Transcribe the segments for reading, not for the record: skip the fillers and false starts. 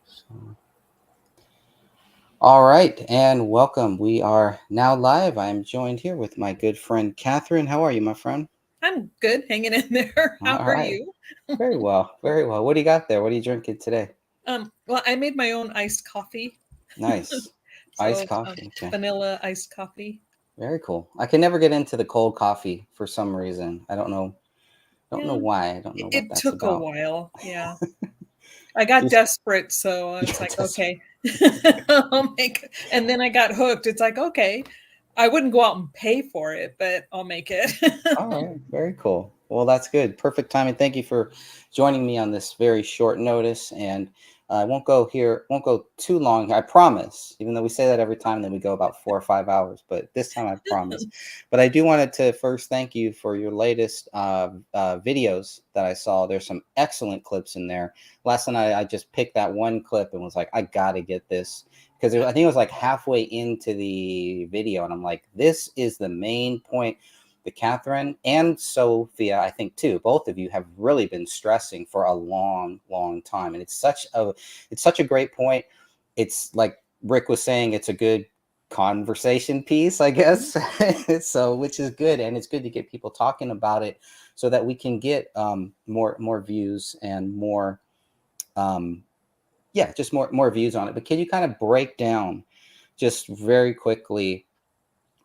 So, all right, and welcome. We are now live. I am joined here with my good friend Catherine. How are you, my friend? I'm good, hanging in there. How All are right, you? very well, very well. What do you got there? What are you drinking today? Well, I made my own iced coffee. Nice, So iced it's coffee. Okay, vanilla iced coffee. very cool. I can never get into the cold coffee for some reason. I don't know. Don't know Yeah, why. I don't know what it that's took a about. while. Yeah, I got Just desperate, so you it's got like, this. okay, I'll make. And then I got hooked. It's like, okay, I wouldn't go out and pay for it, but I'll make it. All right, very cool. Well, that's good. Perfect timing. Thank you for joining me on this very short notice. And I won't go too long. I promise. Even though we say that every time, then we go about 4 or 5 hours. But this time, I promise. But I do wanted to first thank you for your latest videos that I saw. There's some excellent clips in there. Last night, I just picked that one clip and was like, I gotta get this because I think it was like halfway into the video, and I'm like, this is the main point the Catherine and Sophia, I think too, both of you have really been stressing for a long, long time. And it's such a great point. It's like Rick was saying, it's a good conversation piece, I guess. So which is good. And it's good to get people talking about it so that we can get more views and more yeah, just more views on it. But can you kind of break down just very quickly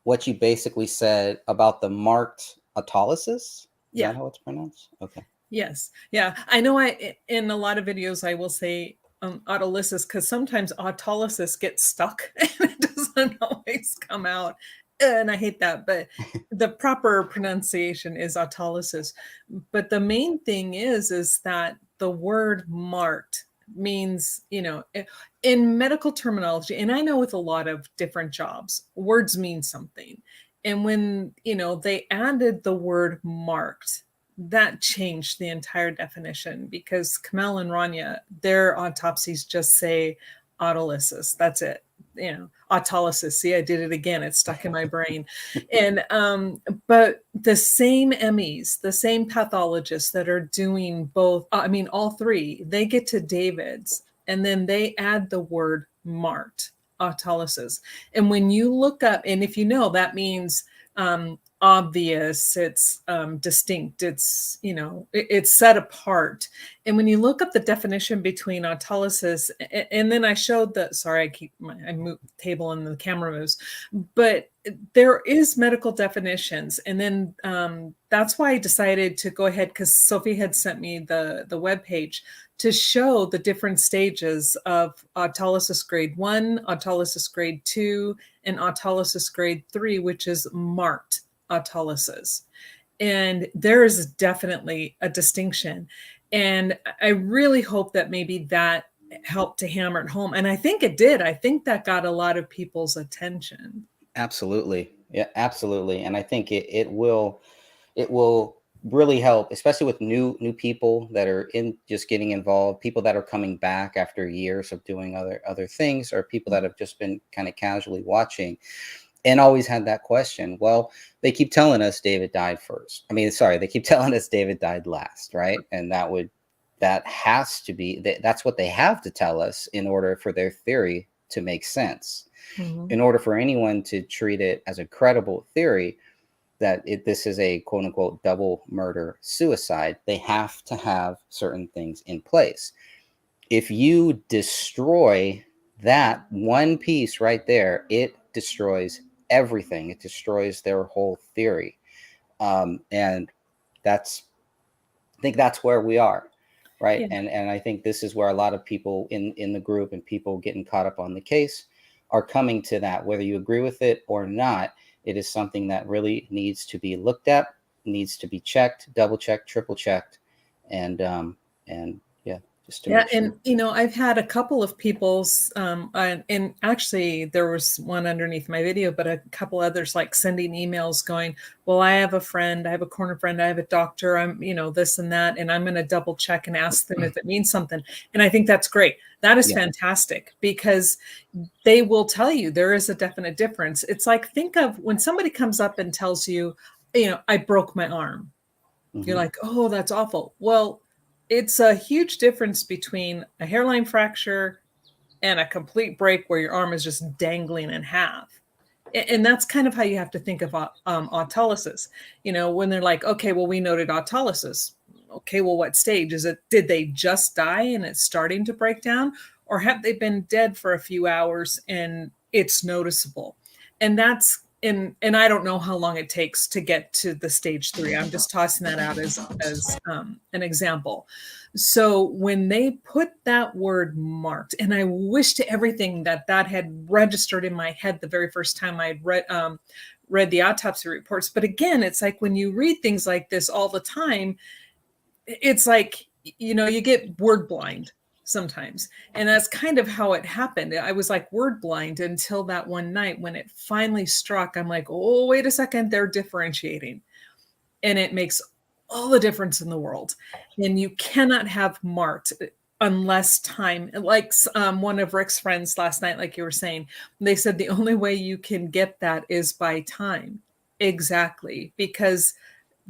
what you basically said about the marked autolysis. Is Yeah. that how it's pronounced? Okay. Yes. Yeah. I know in a lot of videos, I will say autolysis because sometimes autolysis gets stuck and it doesn't always come out. And I hate that. But the proper pronunciation is autolysis. But the main thing is that the word marked means, in medical terminology, and I know with a lot of different jobs, words mean something. And when, they added the word marked, that changed the entire definition because Kamal and Rania, their autopsies just say autolysis. That's it. Autolysis. See, I did it again. It's stuck in my brain. And but the same MEs, the same pathologists that are doing both, I mean, all three, they get to David's and then they add the word marked autolysis. And when you look up, and if you know, that means obvious, it's distinct, it's it's set apart. And when you look up the definition between autolysis, and then I showed the, sorry, I move table and the camera moves, but there is medical definitions. And then that's why I decided to go ahead, because Sophie had sent me the web page to show the different stages of autolysis grade 1, autolysis grade 2, and autolysis grade 3, which is marked autolysis. And there is definitely a distinction. And I really hope that maybe that helped to hammer it home. And I think it did. I think that got a lot of people's attention. Absolutely. Yeah, absolutely. And I think it will really help, especially with new people that are in just getting involved, people that are coming back after years of doing other things, or people that have just been kind of casually watching and always had that question. Well, they keep telling us David died first. I mean, sorry, they keep telling us David died last, right? And that has to be that's what they have to tell us in order for their theory to make sense. Mhm. In order for anyone to treat it as a credible theory that this is a quote unquote double murder suicide, they have to have certain things in place. If you destroy that one piece right there, it destroys everything. It destroys their whole theory. And that's, I think that's where we are, right? Yeah. And I think this is where a lot of people in the group and people getting caught up on the case are coming to that. Whether you agree with it or not, it is something that really needs to be looked at, needs to be checked, double checked, triple checked, and yeah, just to Yeah, make and sure. I've had a couple of people's, and actually there was one underneath my video, but a couple others like sending emails going, "Well, I have a friend, I have a corner friend, I have a doctor, I'm, this and that, and I'm going to double check and ask them if it means something." And I think that's great. That is Yeah. fantastic because they will tell you there is a definite difference. It's like, think of when somebody comes up and tells you, "I broke my arm." You're Hmm. like, "Oh, that's awful." Well, it's a huge difference between a hairline fracture and a complete break where your arm is just dangling in half. And that's kind of how you have to think of autolysis. When they're like, okay, well, we noted autolysis. Okay, well, what stage is it? Did they just die and it's starting to break down, or have they been dead for a few hours and it's noticeable? And I don't know how long it takes to get to the stage 3. I'm just tossing that out as an example. So when they put that word marked, and I wish to everything that had registered in my head the very first time I'd read the autopsy reports. But again, it's like when you read things like this all the time, it's like, you get word blind sometimes. And that's kind of how it happened. I was like word blind until that one night when it finally struck. I'm like, oh, wait a second, they're differentiating. And it makes all the difference in the world. And you cannot have marked unless time, like one of Rick's friends last night, like you were saying, they said the only way you can get that is by time. Exactly. Because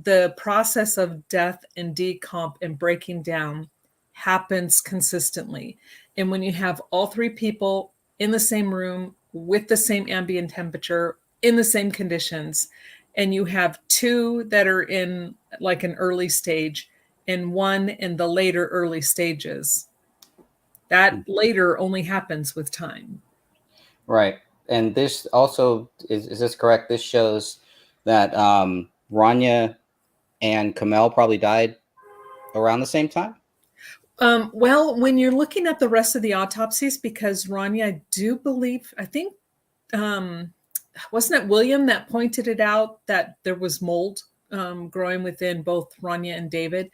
the process of death and decomp and breaking down happens consistently. And when you have all 3 people in the same room with the same ambient temperature, in the same conditions, and you have 2 that are in like an early stage and 1 in the later early stages, that later only happens with time. Right. And this also, is this correct? This shows that Rania and Kamel probably died around the same time? Well, when you're looking at the rest of the autopsies, because Rania, I think, wasn't it William that pointed it out that there was mold growing within both Rania and David?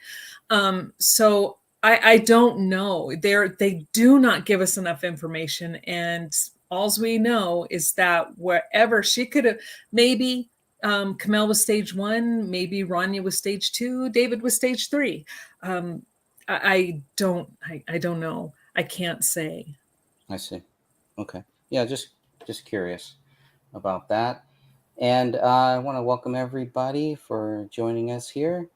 So I don't know. They do not give us enough information, and all we know is that wherever she could have, maybe Kamel was stage 1, maybe Rania was stage 2, David was stage 3. I don't know. I can't say. I see. Okay. Yeah, just curious about that. And I want to welcome everybody for joining us here.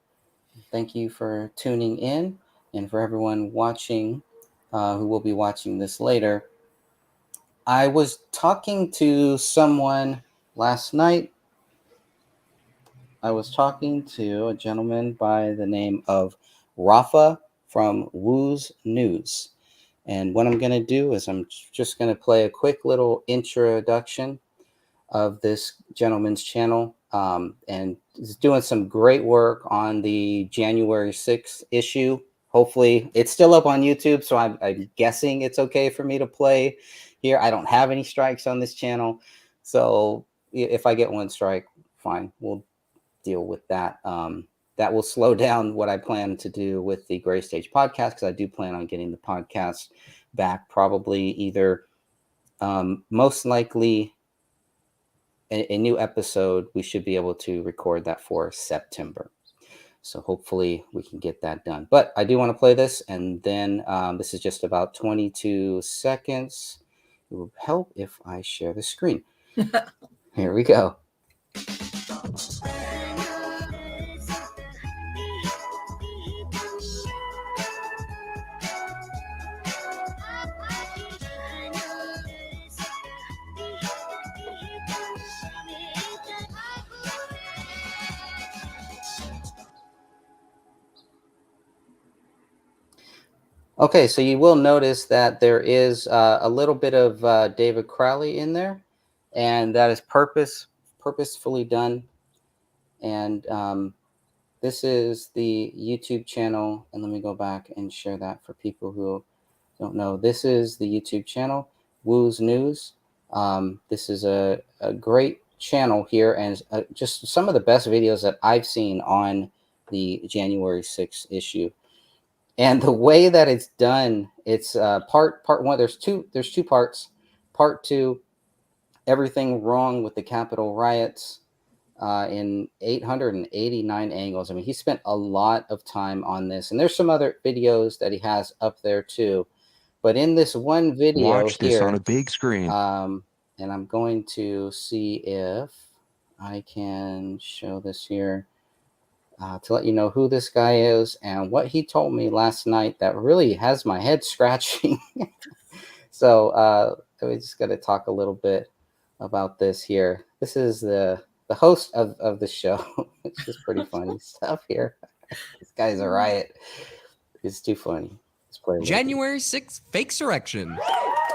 Thank you for tuning in, and for everyone watching who will be watching this later. I was talking to someone last night. I was talking to a gentleman by the name of Rafa from Woo's News. And what I'm going to do is I'm just going to play a quick little introduction of this gentleman's channel. And he's doing some great work on the January 6th issue. Hopefully it's still up on YouTube, so I'm guessing it's okay for me to play here. I don't have any strikes on this channel, so if I get one strike, fine, we'll deal with that. That will slow down what I plan to do with the Gray Stage podcast, because I do plan on getting the podcast back, probably either most likely a new episode. We should be able to record that for September. So hopefully we can get that done. But I do want to play this, and then this is just about 22 seconds. It will help if I share the screen. Here we go. Okay, so you will notice that there is a little bit of David Crowley in there, and that is purposefully done. And this is the YouTube channel, and let me go back and share that for people who don't know. This is the YouTube channel, Woo's News. This is a great channel here, and just some of the best videos that I've seen on the January 6th issue. And the way that it's done, it's part 1. There's two parts. Part 2, everything wrong with the Capitol riots, in 889 angles. I mean, he spent a lot of time on this, and there's some other videos that he has up there too. But in this one video, watch this on a big screen. And I'm going to see if I can show this here. To let you know who this guy is and what he told me last night that really has my head scratching. So we just got to talk a little bit about this here. This is the host of the show. It's just pretty funny stuff here. This guy's a riot. It's too funny. Let's play a little bit. January 6th, fake surrection.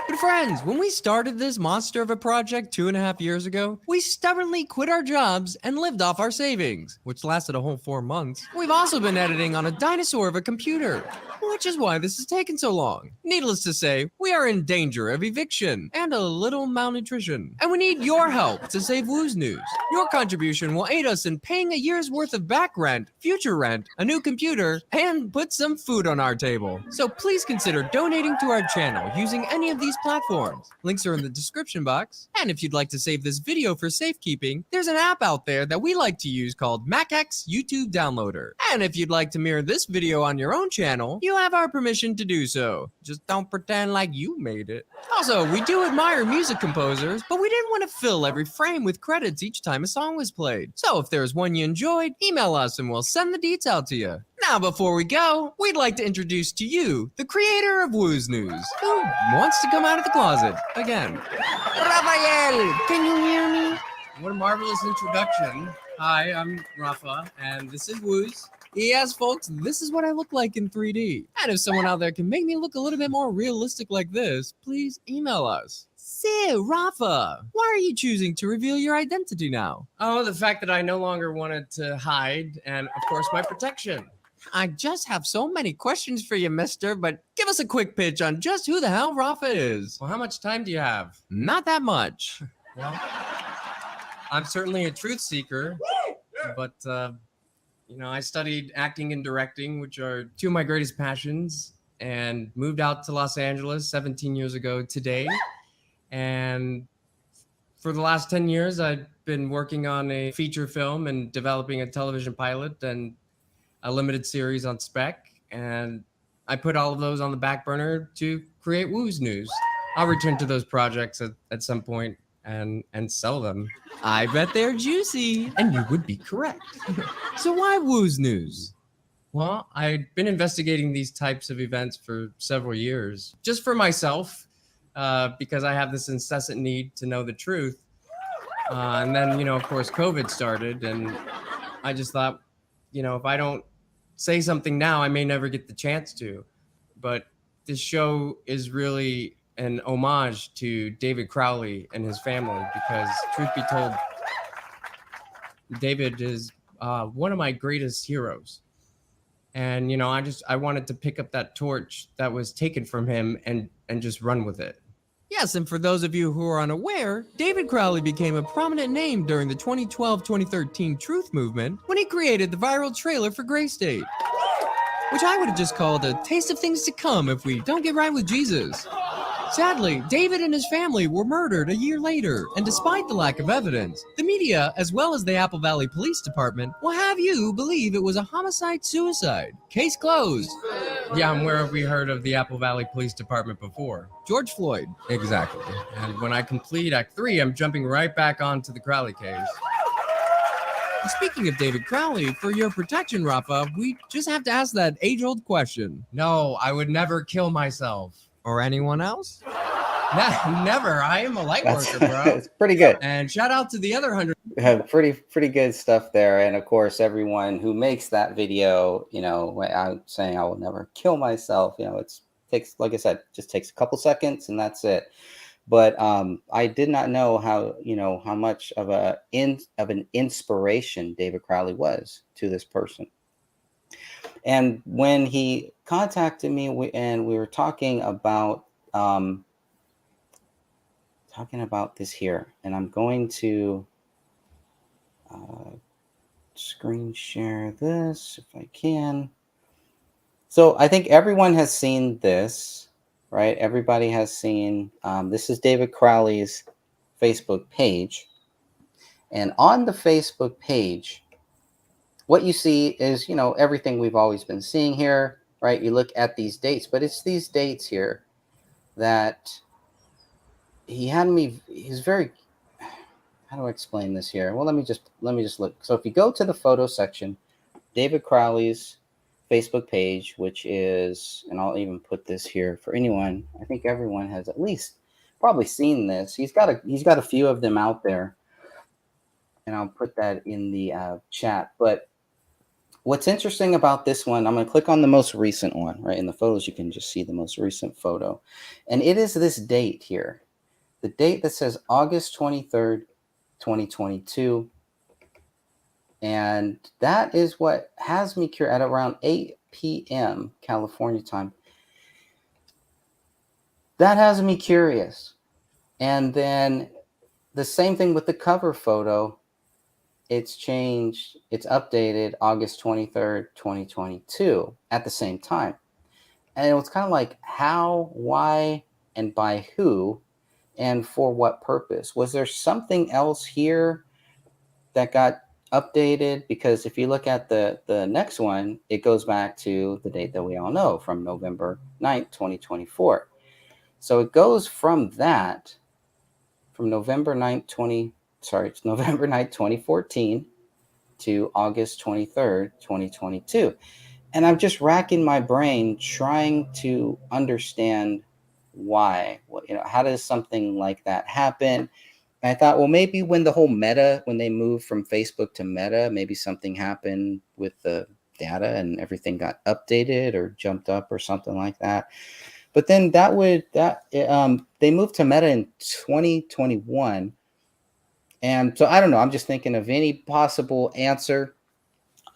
But friends, when we started this monster of a project 2.5 years ago, we stubbornly quit our jobs and lived off our savings, which lasted a whole 4 months. We've also been editing on a dinosaur of a computer, which is why this has taken so long. Needless to say, we are in danger of eviction and a little malnutrition. And we need your help to save Woo's News. Your contribution will aid us in paying a year's worth of back rent, future rent, a new computer, and put some food on our table. So please consider donating to our channel using any of these platforms. Links are in the description box. And if you'd like to save this video for safekeeping, there's an app out there that we like to use called MacX YouTube Downloader. And if you'd like to mirror this video on your own channel, you have our permission to do so. Just don't pretend like you made it. Also, we do admire music composers, but we didn't want to fill every frame with credits each time a song was played. So if there's one you enjoyed, email us and we'll send the deets out to you. Now, before we go, we'd like to introduce to you the creator of Woo's News, who wants to come out of the closet again. Raphael, can you hear me? What a marvelous introduction. Hi, I'm Rafa, and this is Woo's. Yes, folks, this is what I look like in 3D. And if someone out there can make me look a little bit more realistic like this, please email us. So, Rafa, why are you choosing to reveal your identity now? Oh, the fact that I no longer wanted to hide, and of course, my protection. I just have so many questions for you, mister, but give us a quick pitch on just who the hell Rafa is. Well, how much time do you have? Not that much. Well, I'm certainly a truth seeker, but, I studied acting and directing, which are two of my greatest passions, and moved out to Los Angeles 17 years ago today. And for the last 10 years, I've been working on a feature film and developing a television pilot and a limited series on spec. And I put all of those on the back burner to create Woo's News. I'll return to those projects at some point and sell them. I bet they're juicy. And you would be correct. So why Woo's News? Well, I've been investigating these types of events for several years, just for myself, because I have this incessant need to know the truth. And then, of course, COVID started, and I just thought, if I don't say something now, I may never get the chance to. But this show is really an homage to David Crowley and his family, because truth be told, David is one of my greatest heroes. And, I wanted to pick up that torch that was taken from him and just run with it. Yes, and for those of you who are unaware, David Crowley became a prominent name during the 2012-2013 Truth Movement when he created the viral trailer for Gray State, which I would have just called a taste of things to come if we don't get right with Jesus. Sadly, David and his family were murdered a year later, and despite the lack of evidence, the media, as well as the Apple Valley Police Department, will have you believe it was a homicide-suicide. Case closed. Yeah, and where have we heard of the Apple Valley Police Department before? George Floyd. Exactly. And when I complete Act 3, I'm jumping right back onto the Crowley case. And speaking of David Crowley, for your protection, Rafa, we just have to ask that age-old question. No, I would never kill myself. Or anyone else? Never. I am a light worker, bro. It's pretty good. And shout out to the other 100. Pretty good stuff there. And of course, everyone who makes that video, I'm saying I will never kill myself. It takes, like I said, just takes a couple seconds and that's it. But I did not know how much of an inspiration David Crowley was to this person. And when he contacted me, we were talking about this here, and I'm going to screen share this if I can. So I think everyone has seen this, right? Everybody has seen this is David Crowley's Facebook page, and on the Facebook page, what you see is, everything we've always been seeing here, right? You look at these dates, but it's these dates here that he's very, how do I explain this here? Well, let me just look. So if you go to the photo section, David Crowley's Facebook page, which is, and I'll even put this here for anyone. I think everyone has at least probably seen this. He's got a few of them out there, and I'll put that in the chat. But what's interesting about this one, I'm going to click on the most recent one, right? In the photos, you can just see the most recent photo. And it is this date here, the date that says August 23rd, 2022. And that is what has me curious at around 8 p.m. California time. That has me curious. And then the same thing with the cover photo. It's changed, it's updated August 23rd, 2022 at the same time. And it was kind of like how, why, and by who, and for what purpose? Was there something else here that got updated? Because if you look at the next one, it goes back to the date that we all know, from November 9th, 2024. So it goes from that, from November 9th, it's November 9th, 2014 to August 23rd, 2022. And I'm just racking my brain trying to understand why. How does something like that happen? And I thought, well, maybe when they moved from Facebook to Meta, maybe something happened with the data and everything got updated or jumped up or something like that. But then they moved to Meta in 2021. And so I don't know. I'm just thinking of any possible answer.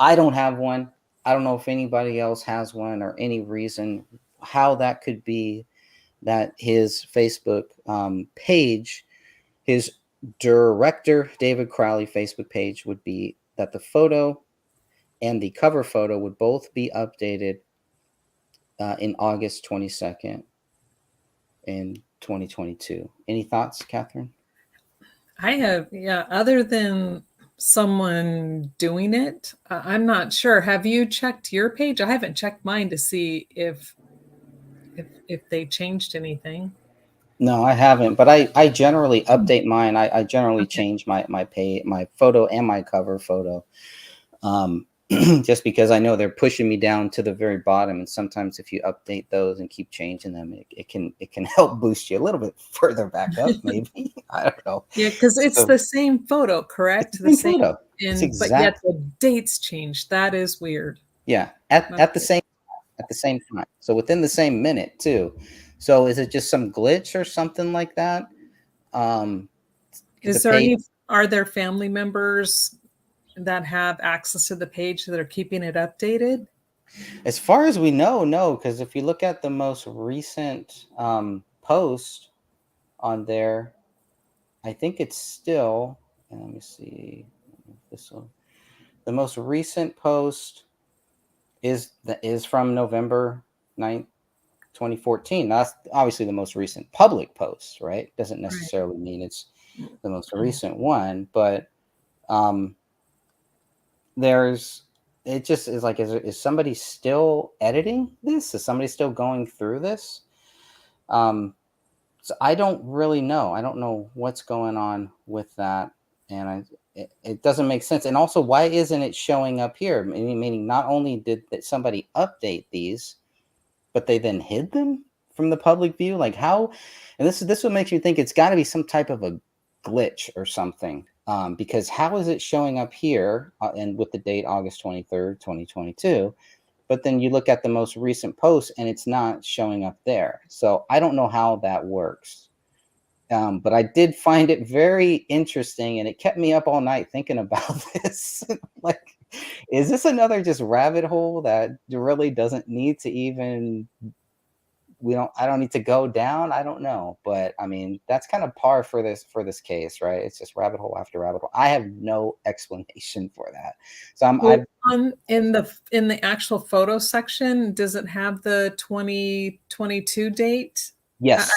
I don't have one. I don't know if anybody else has one or any reason how that could be that his Facebook page, his director, David Crowley Facebook page would be that the photo and the cover photo would both be updated in August 22nd in 2022. Any thoughts, Catherine? I have, yeah, other than someone doing it, I'm not sure. Have you checked your page? I haven't checked mine to see if they changed anything. No, I haven't, but I generally update mine. I generally change my photo and my cover photo. Just because I know they're pushing me down to the very bottom, and sometimes if you update those and keep changing them, it can help boost you a little bit further back up, maybe. I don't know. Yeah, because it's the same photo, correct? The same photo. But yet the dates changed. That is weird. Yeah, at the same time. So within the same minute too. So is it just some glitch or something like that? Are there family members that have access to the page that are keeping it updated? As far as we know, no, because if you look at the most recent post on there, I think it's still, let me see this one. The most recent post is from November 9th, 2014. Now, that's obviously the most recent public post, right? Doesn't necessarily mean it's the most recent one, but it just is like, is somebody still editing this? Is somebody still going through this? So I don't really know. I don't know what's going on with that. And it doesn't make sense. And also, why isn't it showing up here? Meaning not only did somebody update these, but they then hid them from the public view? Like how? And this what makes you think it's got to be some type of a glitch or something. Because how is it showing up here and with the date August 23rd, 2022? But then you look at the most recent post and it's not showing up there. So I don't know how that works. But I did find it very interesting, and it kept me up all night thinking about this. Like, is this another just rabbit hole that really doesn't need to even, I don't need to go down? I don't know. But I mean, that's kind of par for this case, right? It's just rabbit hole after rabbit hole. I have no explanation for that. So in the actual photo section, does it have the 2022 date? Yes.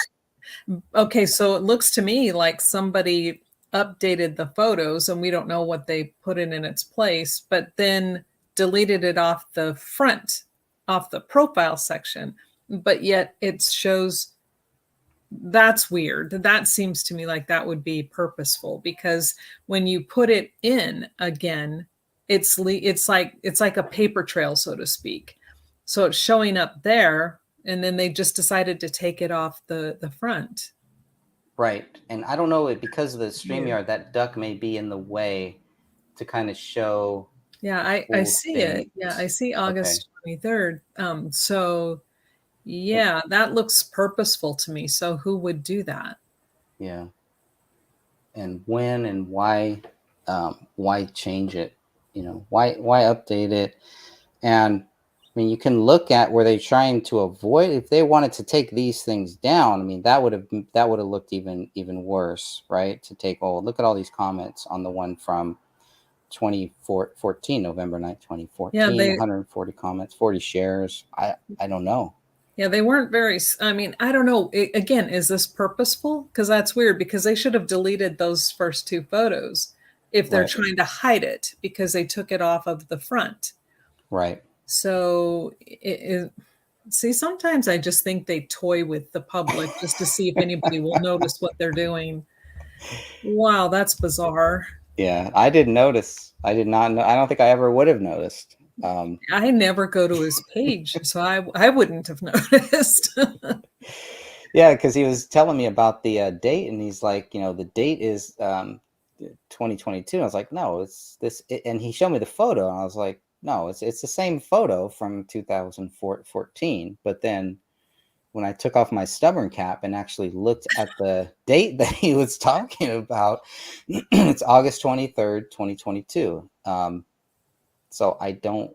Okay, so it looks to me like somebody updated the photos and we don't know what they put in its place, but then deleted it off the front, off the profile section. But yet it shows. That's weird. That seems to me like that would be purposeful, because when you put it in again, it's like a paper trail, so to speak. So it's showing up there, and then they just decided to take it off the front. Right. And I don't know, because of the Weird. StreamYard, that duck may be in the way to kind of show Yeah, the I full see it. thing. Yeah, I see Okay. August 23rd. So It- yeah, that looks purposeful to me. So who would do that? yeah. And when and why change it? Why update it? And I mean, you can look at where they're trying to avoid. If they wanted to take these things down, I mean, that would have looked even worse, right? To take, oh, look at all these comments on the one from 2014, November 9th, Yeah, 2014, 140 comments, 40 shares. I don't know. they weren't very, I mean, I don't know. Again, is this purposeful? Because that's weird, because they should have deleted those first two photos if they're Right. trying to hide it, because they took it off of the front. Right. So see, sometimes I just think they toy with the public just to see if anybody will notice what they're doing. Wow, that's bizarre. Yeah, I didn't notice. I did not know. I don't think I ever would have noticed. I never go to his page, so I wouldn't have noticed. Yeah, because he was telling me about the date, and he's like, the date is 2022. And I was like, no, it's this. And he showed me the photo, and I was like, no, it's the same photo from 2014. But then when I took off my stubborn cap and actually looked at the date that he was talking about, it's August 23rd, 2022. So I don't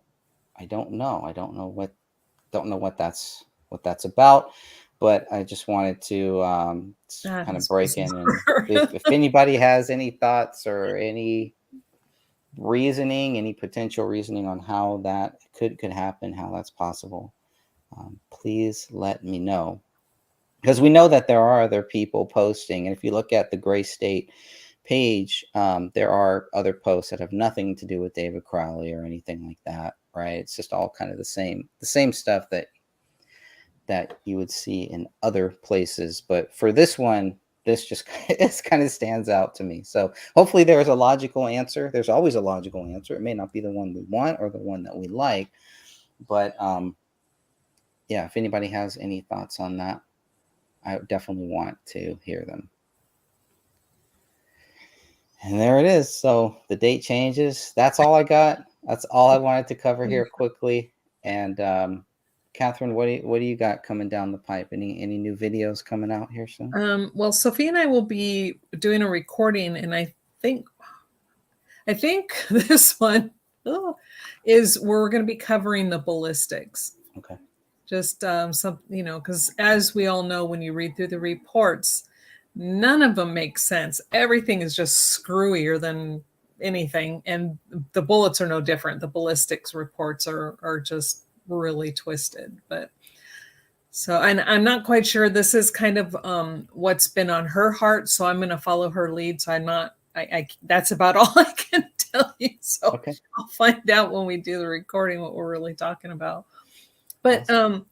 know. I don't know what that's about. But I just wanted to kind of break in, and if anybody has any thoughts or any potential reasoning on how that could happen, how that's possible, please let me know. Because we know that there are other people posting, and if you look at the Gray State page, there are other posts that have nothing to do with David Crowley or anything like that, right? It's just all kind of the same stuff that you would see in other places. But for this one, this just it kind of stands out to me. So hopefully there is a logical answer. There's always a logical answer. It may not be the one we want or the one that we like, but yeah, if anybody has any thoughts on that, I definitely want to hear them. And there it is. So the date changes. That's all I got. That's all I wanted to cover here quickly. And Catherine, what do you got coming down the pipe? Any new videos coming out here soon? Well, Sophie and I will be doing a recording, and I think this one is we're going to be covering the ballistics. Okay. Just some, because as we all know, when you read through the reports, none of them make sense. Everything is just screwier than anything, and the bullets are no different. The ballistics reports are just really twisted. But so, and I'm not quite sure. This is kind of what's been on her heart, so I'm going to follow her lead. So I'm not. I that's about all I can tell you. So Okay. I'll find out when we do the recording what we're really talking about. But Awesome.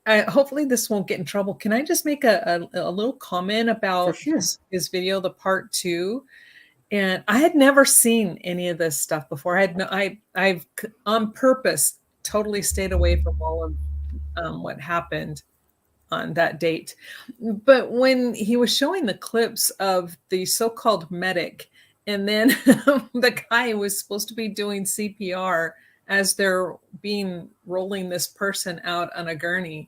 hopefully this won't get in trouble. Can I just make a little comment about For sure. his video, the part 2? And I had never seen any of this stuff before. I've on purpose totally stayed away from all of what happened on that date. But when he was showing the clips of the so-called medic, and then the guy was supposed to be doing CPR as they're rolling this person out on a gurney.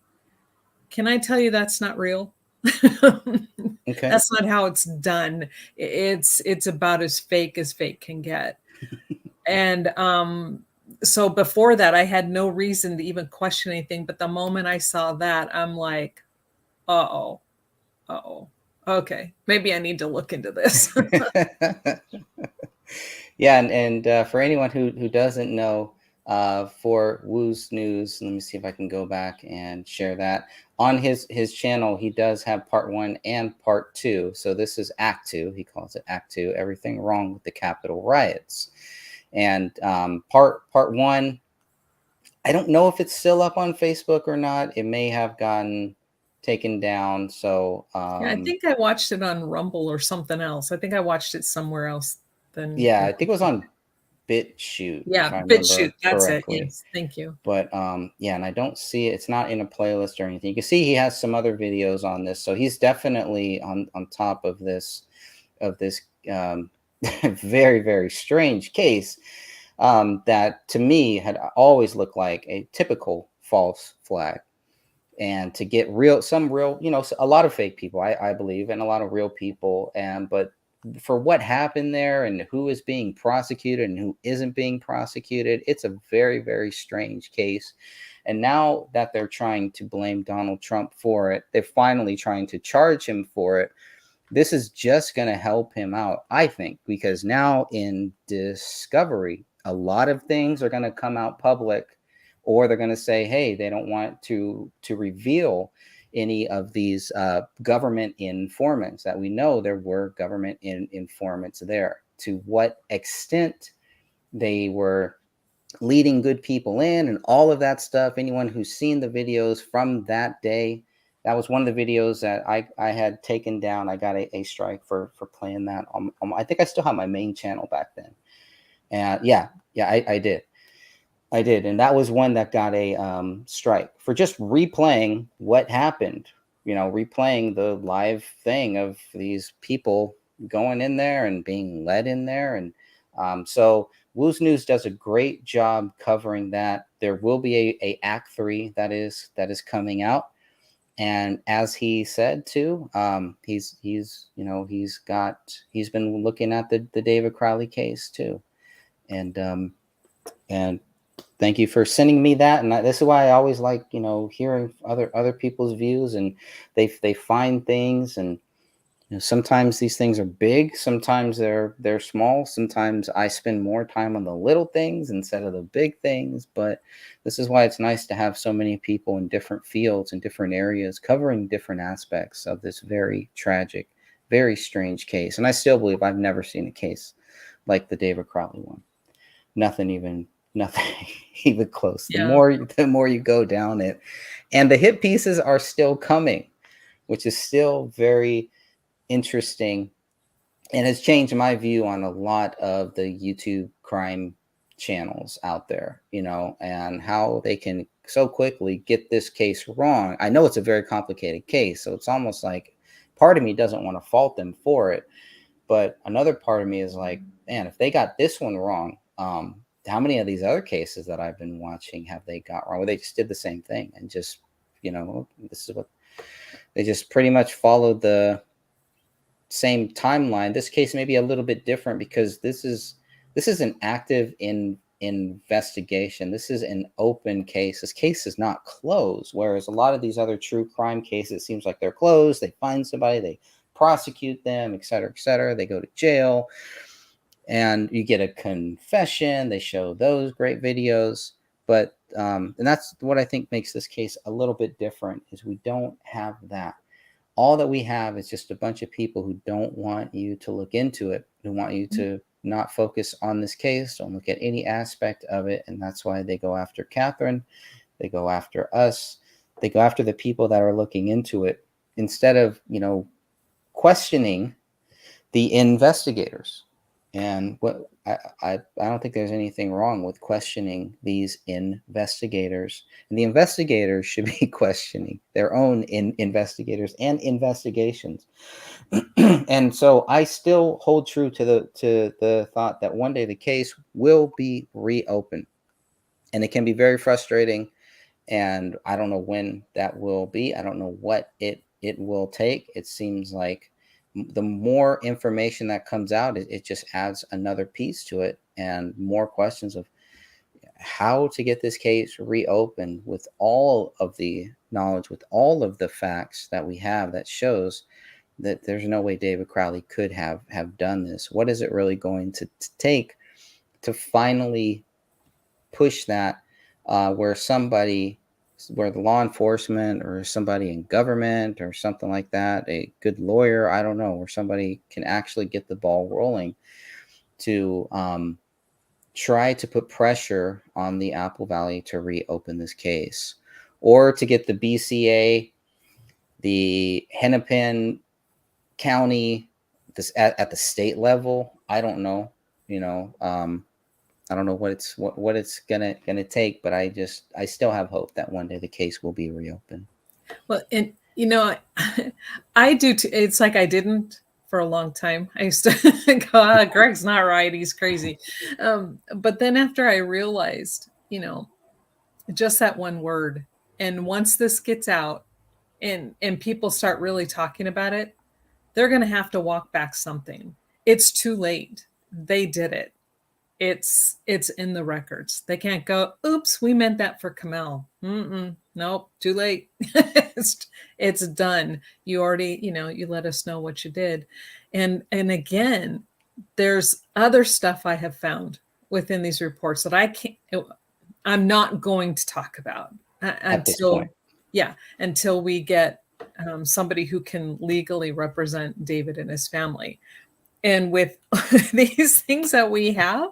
Can I tell you that's not real? Okay. That's not how it's done. It's about as fake can get. And so before that, I had no reason to even question anything. But the moment I saw that, I'm like, uh-oh. Okay, maybe I need to look into this. Yeah, and for anyone who doesn't know, for Woo's News, let me see if I can go back and share that on his channel. He does have part 1 and part 2. So this is Act 2. He calls it Act 2. Everything wrong with the Capitol riots. And part 1, I don't know if it's still up on Facebook or not. It may have gotten taken down. So Yeah, I think I watched it on Rumble or something else. I think I watched it somewhere else than. Yeah, I think it was on BitChute, if Yeah, I remember BitChute. That's it. correctly. Yes. Thank you. But yeah, and I don't see it. It's not in a playlist or anything. You can see he has some other videos on this, so he's definitely on top of this very, very strange case that to me had always looked like a typical false flag. And to get some real, a lot of fake people, I believe, and a lot of real people. And but for what happened there and who is being prosecuted and who isn't being prosecuted, it's a very, very strange case. And now that they're trying to blame Donald Trump for it, they're finally trying to charge him for it. This is just going to help him out, I think, because now in discovery, a lot of things are going to come out public, or they're going to say, hey, they don't want to reveal any of these government informants that we know there were government informants there. To what extent they were leading good people in and all of that stuff. Anyone who's seen the videos from that day, that was one of the videos that I had taken down. I got a strike for playing that I think I still have my main channel back then. And yeah, I did. And that was one that got a strike for just replaying what happened, replaying the live thing of these people going in there and being led in there. And so Woo's News does a great job covering that. There will be a Act 3 that is coming out. And as he said too, he's been looking at the David Crowley case too. And thank you for sending me that. And this is why I always like, hearing other people's views, and they find things. And sometimes these things are big, sometimes they're small. Sometimes I spend more time on the little things instead of the big things. But this is why it's nice to have so many people in different fields and different areas covering different aspects of this very tragic, very strange case. And I still believe I've never seen a case like the David Crowley one. Nothing even close. Yeah. The more you go down it, and the hit pieces are still coming, which is still very interesting, and has changed my view on a lot of the YouTube crime channels out there, and how they can so quickly get this case wrong. I know it's a very complicated case, so it's almost like part of me doesn't want to fault them for it, but another part of me is like, man, if they got this one wrong, how many of these other cases that I've been watching have they got wrong? Well, they just did the same thing, and just, this is what they just pretty much followed the same timeline. This case may be a little bit different because this is an active investigation. This is an open case. This case is not closed, whereas a lot of these other true crime cases, it seems like they're closed. They find somebody, they prosecute them, et cetera, they go to jail, and you get a confession. They show those great videos. But and that's what I think makes this case a little bit different, is we don't have that. All that we have is just a bunch of people who don't want you to look into it, who want you to not focus on this case, don't look at any aspect of it. And that's why they go after Catherine. They go after us. They go after the people that are looking into it, instead of, questioning the investigators. And what I don't think there's anything wrong with questioning these investigators, and the investigators should be questioning their own investigators and investigations. And so I still hold true to the thought that one day the case will be reopened, and it can be very frustrating. And I don't know when that will be. I don't know what it will take. It seems like the more information that comes out, it just adds another piece to it, and more questions of how to get this case reopened with all of the knowledge, with all of the facts that we have that shows that there's no way David Crowley could have done this. What is it really going to take to finally push that, where the law enforcement or somebody in government or something like that, a good lawyer, I don't know, where somebody can actually get the ball rolling to try to put pressure on the Apple Valley to reopen this case, or to get the BCA, the Hennepin County, this at the state level. I don't know, I don't know what it's gonna take, but I still have hope that one day the case will be reopened. Well, and I do too. It's like I didn't for a long time. I used to go, Greg's not right. He's crazy. But then after I realized, just that one word, and once this gets out and people start really talking about it, they're going to have to walk back something. It's too late. They did it. It's in the records. They can't go, oops, we meant that for Kamel. Nope, too late. It's done. You already, you let us know what you did. And again, there's other stuff I have found within these reports that I'm not going to talk about At this point. until we get somebody who can legally represent David and his family. And with these things that we have,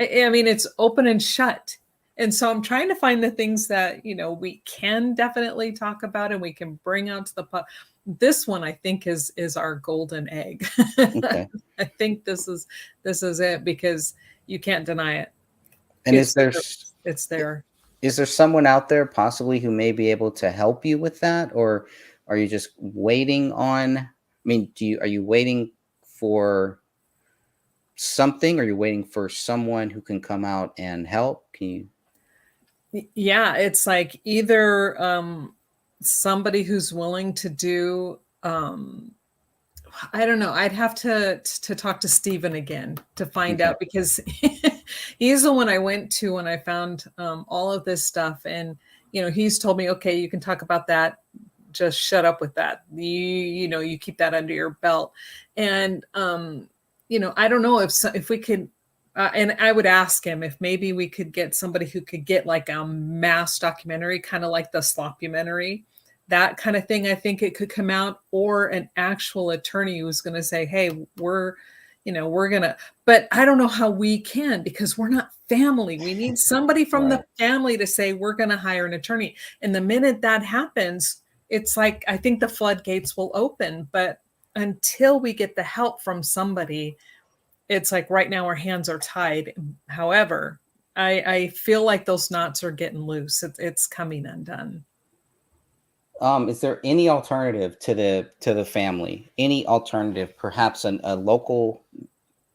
I mean, it's open and shut. And so I'm trying to find the things that, we can definitely talk about and we can bring out to the public. This one, I think, is our golden egg. Okay. I think this is it, because you can't deny it. And it's there. Is there someone out there possibly who may be able to help you with that? Or are you just waiting on, I mean, are you waiting for something? Are you waiting for someone who can come out and help? Can you? Yeah, it's like either somebody who's willing to do, I don't know. I'd have to talk to Stephen again to find out, because he's the one I went to when I found all of this stuff. And, he's told me, okay, you can talk about that. Just shut up with that. You keep that under your belt. And, I don't know if we could, and I would ask him if maybe we could get somebody who could get like a mass documentary, kind of like the Slopumentary, that kind of thing. I think it could come out, or an actual attorney who's going to say, hey, we're going to, but I don't know how we can, because we're not family. We need somebody from the family to say, we're going to hire an attorney. And the minute that happens, it's like, I think the floodgates will open. But until we get the help from somebody, it's like right now our hands are tied. However, I feel like those knots are getting loose. It's coming undone. Is there any alternative to the family? Any alternative, perhaps a local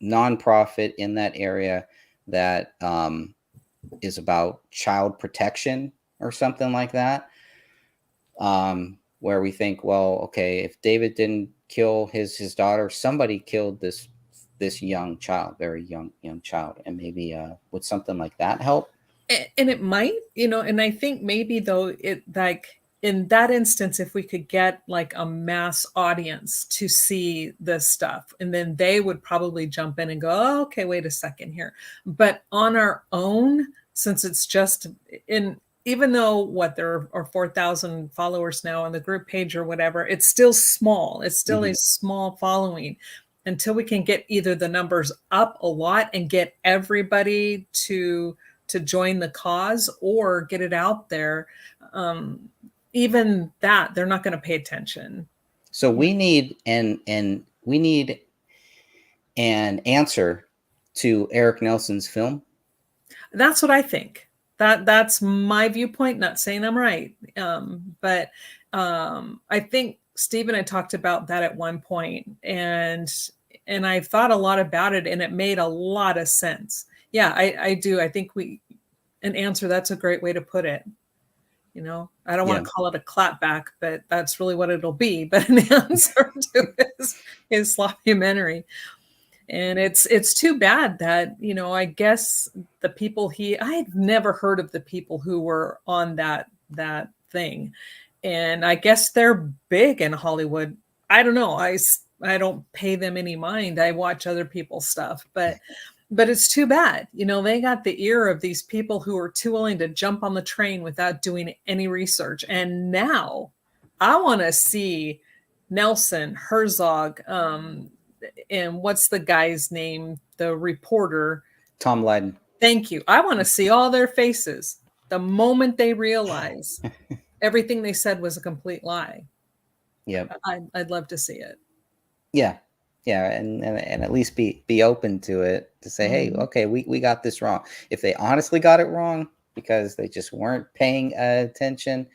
nonprofit in that area that is about child protection or something like that? Where we think, well, okay, if David didn't kill his daughter, somebody killed this young child, very young child, and maybe would something like that help? And it might, and I think maybe though, it like in that instance, if we could get like a mass audience to see this stuff, and then they would probably jump in and go, oh, okay, wait a second here. But on our own, since it's just even though there are 4,000 followers now on the group page or whatever, it's still small. It's still a small following. Until we can get either the numbers up a lot and get everybody to join the cause, or get it out there, even that, they're not going to pay attention. So we need an answer to Eric Nelson's film. That's what I think. That's my viewpoint. Not saying I'm right, but I think Steve and I talked about that at one point, and I've thought a lot about it, and it made a lot of sense. Yeah, I do. I think an answer. That's a great way to put it. I don't want to call it a clapback, but that's really what it'll be. But an answer to his Slopumentary. And it's too bad that, I guess the people I had never heard of the people who were on that thing. And I guess they're big in Hollywood. I don't know. I don't pay them any mind. I watch other people's stuff, but it's too bad. They got the ear of these people who are too willing to jump on the train without doing any research. And now I want to see Nelson, Herzog, and what's the guy's name? The reporter. Tom Lydon. Thank you. I want to see all their faces the moment they realize everything they said was a complete lie. Yep. I'd love to see it. Yeah. Yeah, and at least be open to it, to say, hey, Mhm. okay, we got this wrong. If they honestly got it wrong because they just weren't paying attention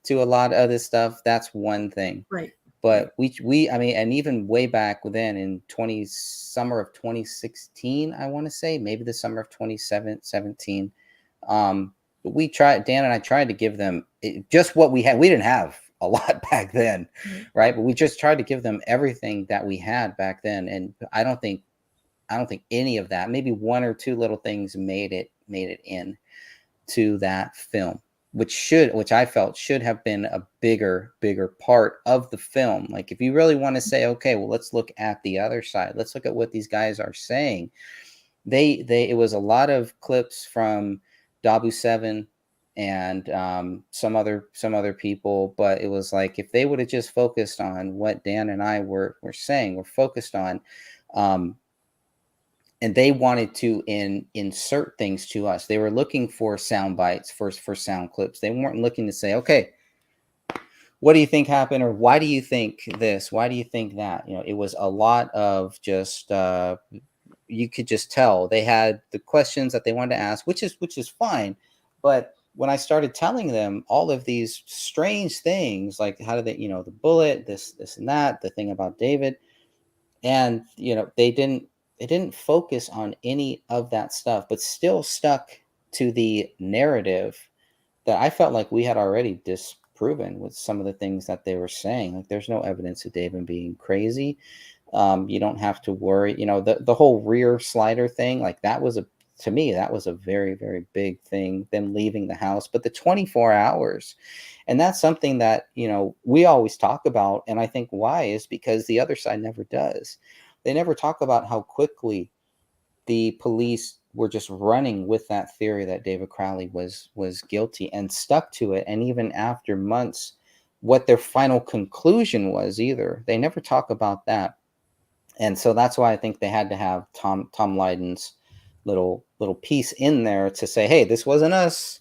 to a lot of this stuff, that's one thing. Right. Right. But I mean, and even way back then in summer of 2016, I want to say, maybe the summer of 2017, we tried, Dan and I tried to give them just what we had. We didn't have a lot back then, Right. right? But we just tried to give them everything that we had back then. And I don't think any of that, maybe one or two little things made it in to that film, which I felt should have been a bigger part of the film. Like, if you really want to say, okay, well, let's look at the other side, let's look at what these guys are saying. They it was a lot of clips from Dabu 7 and some other people, but it was like, if they would have just focused on what Dan and I were saying, were focused on, um, and they wanted to insert things to us. They were looking for sound bites, for sound clips. They weren't looking to say, okay, what do you think happened, or why do you think this? Why do you think that? It was a lot of just you could just tell they had the questions that they wanted to ask, which is fine. But when I started telling them all of these strange things, like how did they, the bullet, this and that, the thing about David, and they didn't focus on any of that stuff, but still stuck to the narrative that I felt like we had already disproven with some of the things that they were saying. Like, there's no evidence of David being crazy. You don't have to worry. The whole rear slider thing, like, to me, that was a very, very big thing, them leaving the house. But the 24 hours, and that's something that, we always talk about. And I think why is because the other side never does. They never talk about how quickly the police were just running with that theory that David Crowley was guilty, and stuck to it. And even after months, what their final conclusion was either. They never talk about that. And so that's why I think they had to have Tom Lydon's little piece in there to say, hey, this wasn't us.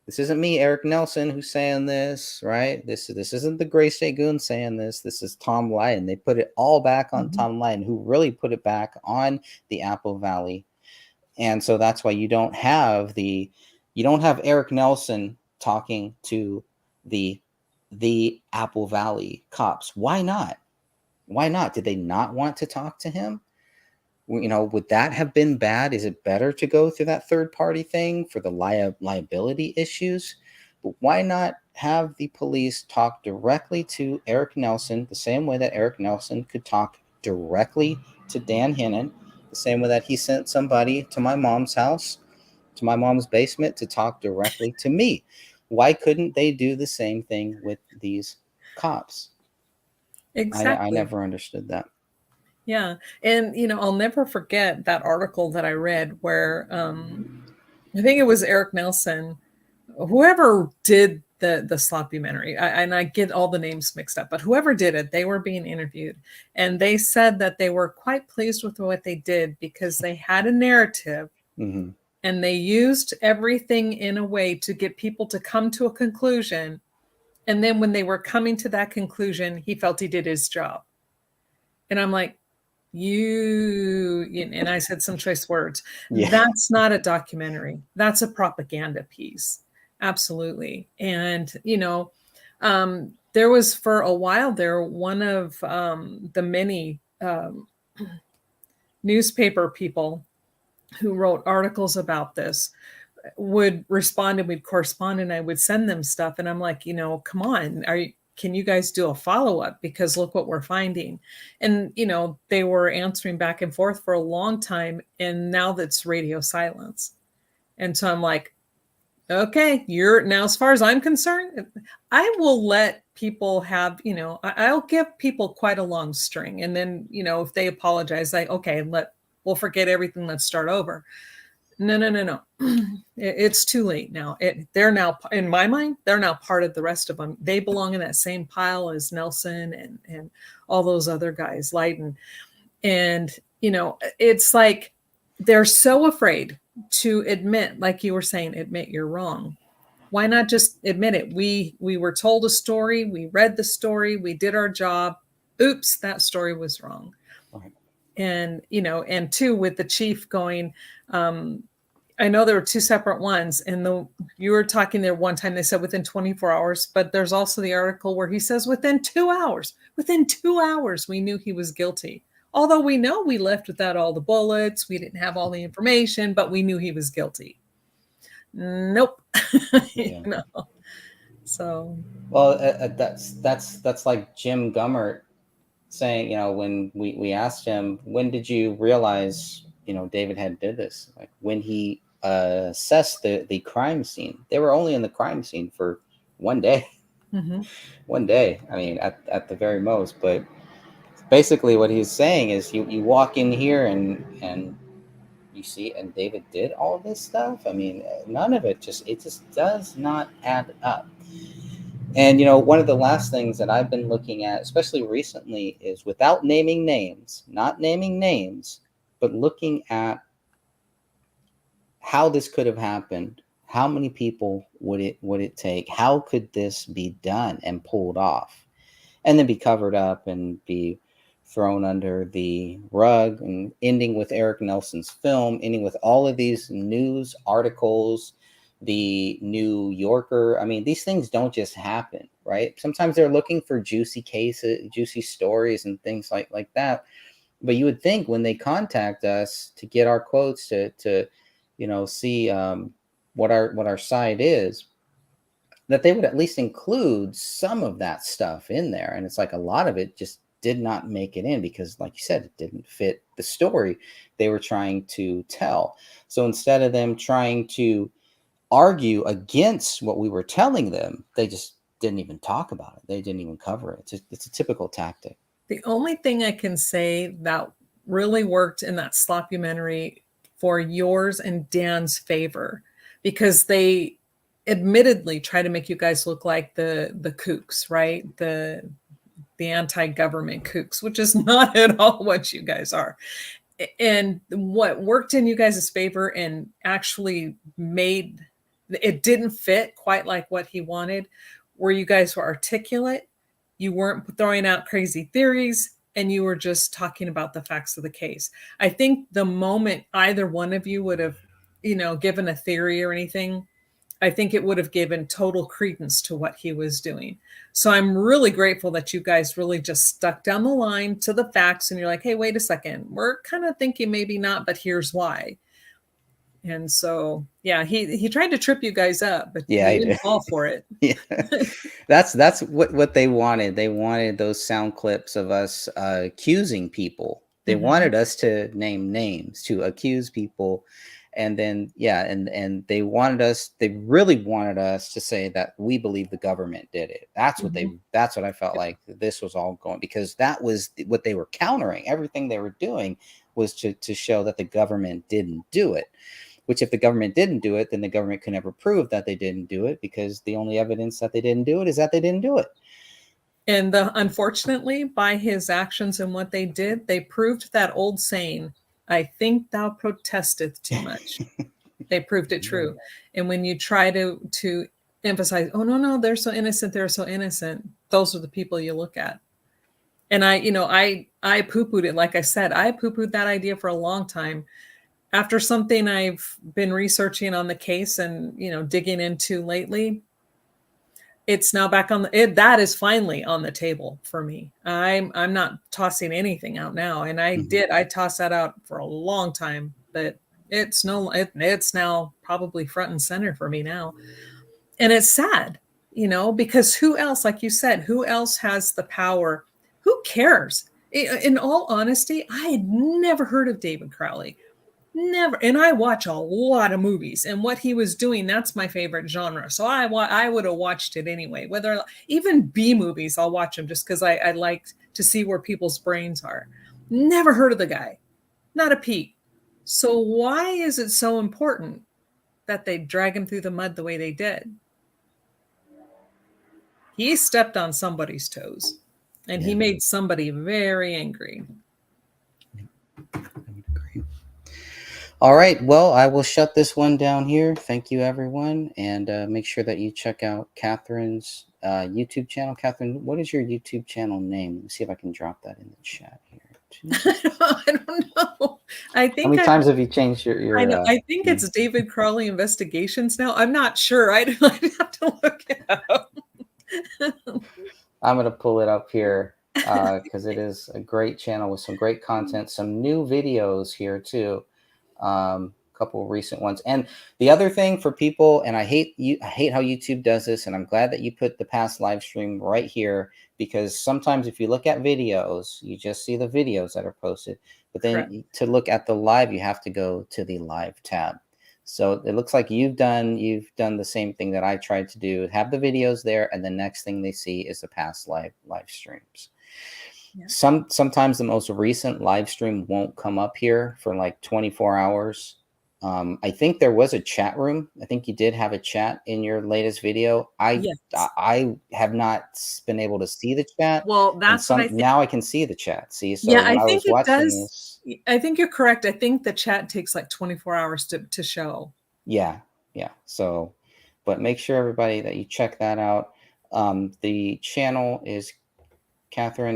This isn't me, Eric Nelson, who's saying this, right? This isn't the Gray State Goon saying this. This is Tom Lydon. They put it all back on Mhm. Tom Lydon, who really put it back on the Apple Valley. And so that's why you don't have Eric Nelson talking to the Apple Valley cops. Why not? Why not? Did they not want to talk to him? Would that have been bad? Is it better to go through that third party thing for the liability issues? But why not have the police talk directly to Eric Nelson, the same way that Eric Nelson could talk directly to Dan Hinnon, the same way that he sent somebody to my mom's house, to my mom's basement, to talk directly to me? Why couldn't they do the same thing with these cops? I Exactly. never understood that. Yeah. And, I'll never forget that article that I read where I think it was Eric Nelson, whoever did the sloppumentary, and I get all the names mixed up, but whoever did it, they were being interviewed, and they said that they were quite pleased with what they did because they had a narrative Hmm. and they used everything in a way to get people to come to a conclusion. And then when they were coming to that conclusion, he felt he did his job. And I'm like, and I said some choice words. Yeah. That's not a documentary. That's a propaganda piece. Absolutely. And, there was for a while there, one of the many newspaper people who wrote articles about this would respond, and we'd correspond, and I would send them stuff. And I'm like, come on, can you guys do a follow-up? Because look what we're finding. And, they were answering back and forth for a long time. And now that's radio silence. And so I'm like, okay, now, as far as I'm concerned, I will let people have, I'll give people quite a long string. And then, if they apologize, like, okay, we'll forget everything. Let's start over. No. It's too late now. They're now, in my mind, they're now part of the rest of them. They belong in that same pile as Nelson and all those other guys, Lydon. And, it's like they're so afraid to admit, like you were saying, admit you're wrong. Why not just admit it? We were told a story, we read the story, we did our job. oops, that story was wrong. Right. And, and two, with the chief going, I know there were two separate ones, and you were talking there one time, they said within 24 hours, but there's also the article where he says within 2 hours, we knew he was guilty. Although we know we left without all the bullets, we didn't have all the information, but we knew he was guilty. Nope. Yeah. So. Well, that's like Jim Gummert saying, when we asked him, when did you realize, David had did this? Like when he assessed the crime scene. They were only in the crime scene for one day. Mm-hmm. One day. I mean, at the very most. But basically, what he's saying is, you walk in here and you see, and David did all this stuff. I mean, none of it just does not add up. And one of the last things that I've been looking at, especially recently, is without naming names, not naming names, but looking at how this could have happened. How many people would it take? How could this be done and pulled off, and then be covered up and be thrown under the rug? And ending with Eric Nelson's film, ending with all of these news articles, the New Yorker. I mean, these things don't just happen, right? Sometimes they're looking for juicy cases, juicy stories, and things like that. But you would think when they contact us to get our quotes to see what our site is, that they would at least include some of that stuff in there. And it's like a lot of it just did not make it in because, like you said, it didn't fit the story they were trying to tell. So instead of them trying to argue against what we were telling them, they just didn't even talk about it. They didn't even cover it. It's a typical tactic. The only thing I can say that really worked in that sloppumentary for yours and Dan's favor, because they admittedly try to make you guys look like the kooks, right? The anti-government kooks, which is not at all what you guys are. And what worked in you guys' favor and actually made it didn't fit quite like what he wanted, where you guys were articulate, you weren't throwing out crazy theories, and you were just talking about the facts of the case. I think the moment either one of you would have, given a theory or anything, I think it would have given total credence to what he was doing. So I'm really grateful that you guys really just stuck down the line to the facts, and you're like, hey, wait a second, we're kind of thinking maybe not, but here's why. And so, yeah, he tried to trip you guys up, but yeah, you didn't fall for it. Yeah, that's what they wanted. They wanted those sound clips of us accusing people. They wanted us to name names, to accuse people, and then and they really wanted us to say that we believe the government did it. That's what that's what I felt like this was all going, because that was what they were countering. Everything they were doing was to show that the government didn't do it. Which, if the government didn't do it, then the government could never prove that they didn't do it, because the only evidence that they didn't do it is that they didn't do it. And unfortunately, by his actions and what they did, they proved that old saying, I think thou protesteth too much. They proved it true. And when you try to emphasize, oh, no, they're so innocent, those are the people you look at. And I poo-pooed it. Like I said, I poo-pooed that idea for a long time. After something I've been researching on the case and, digging into lately, it's now back on that is finally on the table for me. I'm not tossing anything out now. And I tossed that out for a long time, but it's now probably front and center for me now. And it's sad, because who else, like you said, who else has the power? Who cares? In all honesty, I had never heard of David Crowley. Never. And I watch a lot of movies, and what he was doing, that's my favorite genre. So I would have watched it anyway, whether even B movies, I'll watch them just because I like to see where people's brains are. Never heard of the guy, not a peep. So why is it so important that they drag him through the mud the way they did? He stepped on somebody's toes, and he made somebody very angry. All right. Well, I will shut this one down here. Thank you, everyone. And make sure that you check out Catherine's YouTube channel. Catherine, what is your YouTube channel name? Let me see if I can drop that in the chat here. Too. I don't know. I How think many times have you changed your I know. I think name? it's David Crowley Investigations now. I'm not sure. I'd have to look it up. I'm going to pull it up here because it is a great channel with some great content, some new videos here too. A couple of recent ones. And the other thing for people, and I hate how YouTube does this, and I'm glad that you put the past live stream right here, because sometimes if you look at videos, you just see the videos that are posted, but then Correct. to look at the live, you have to go to the live tab. So it looks like you've done the same thing that I tried to do. Have the videos there, and the next thing they see is the past live streams. Yeah. Sometimes the most recent live stream won't come up here for like 24 hours. I think there was a chat room. I think you did have a chat in your latest video. Yes. I have not been able to see the chat. Well, And that's what I think. now I can see the chat. See, so Yeah, when I I think was it watching does. this, I think you're correct. I think the chat takes like 24 hours to show. yeah. So, but make sure everybody that you check that out. The channel is Catherine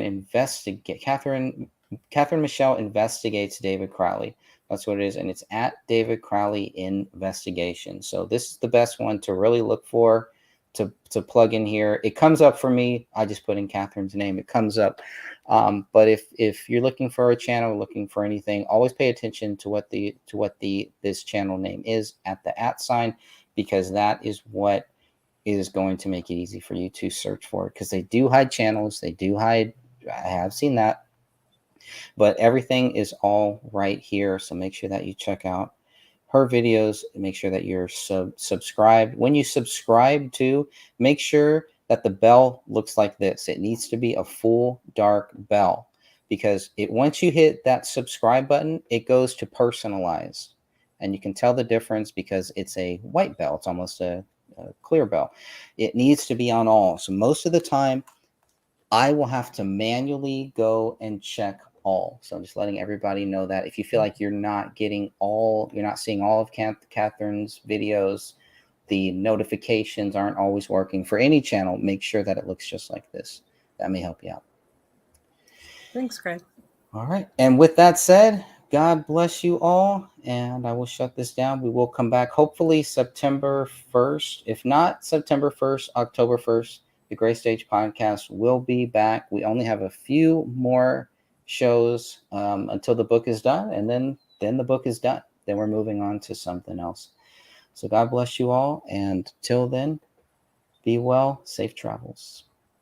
Michelle Investigates David Crowley. That's what it is, and it's at David Crowley Investigation. So this is the best one to really look for, to plug in here. It comes up for me. I just put in Catherine's name. It comes up. But if you're looking for a channel, looking for anything, always pay attention to what this channel name is at the @sign, because that is what is going to make it easy for you to search for it, because they do hide channels. They do hide. I have seen that. But everything is all right here. So make sure that you check out her videos. Make sure that you're subscribed. When you subscribe to, make sure that the bell looks like this. It needs to be a full dark bell, because once you hit that subscribe button, it goes to personalize. And you can tell the difference because it's a white bell. It's almost a clear bell. It needs to be on all. So most of the time, I will have to manually go and check all. So I'm just letting everybody know that if you feel like you're not seeing all of Catherine's videos, the notifications aren't always working for any channel, make sure that it looks just like this. That may help you out. Thanks, Craig. All right. And with that said, God bless you all. And I will shut this down. We will come back hopefully September 1st. If not September 1st, October 1st, the Gray Stage podcast will be back. We only have a few more shows until the book is done. And then the book is done. Then we're moving on to something else. So God bless you all. And till then, be well, safe travels.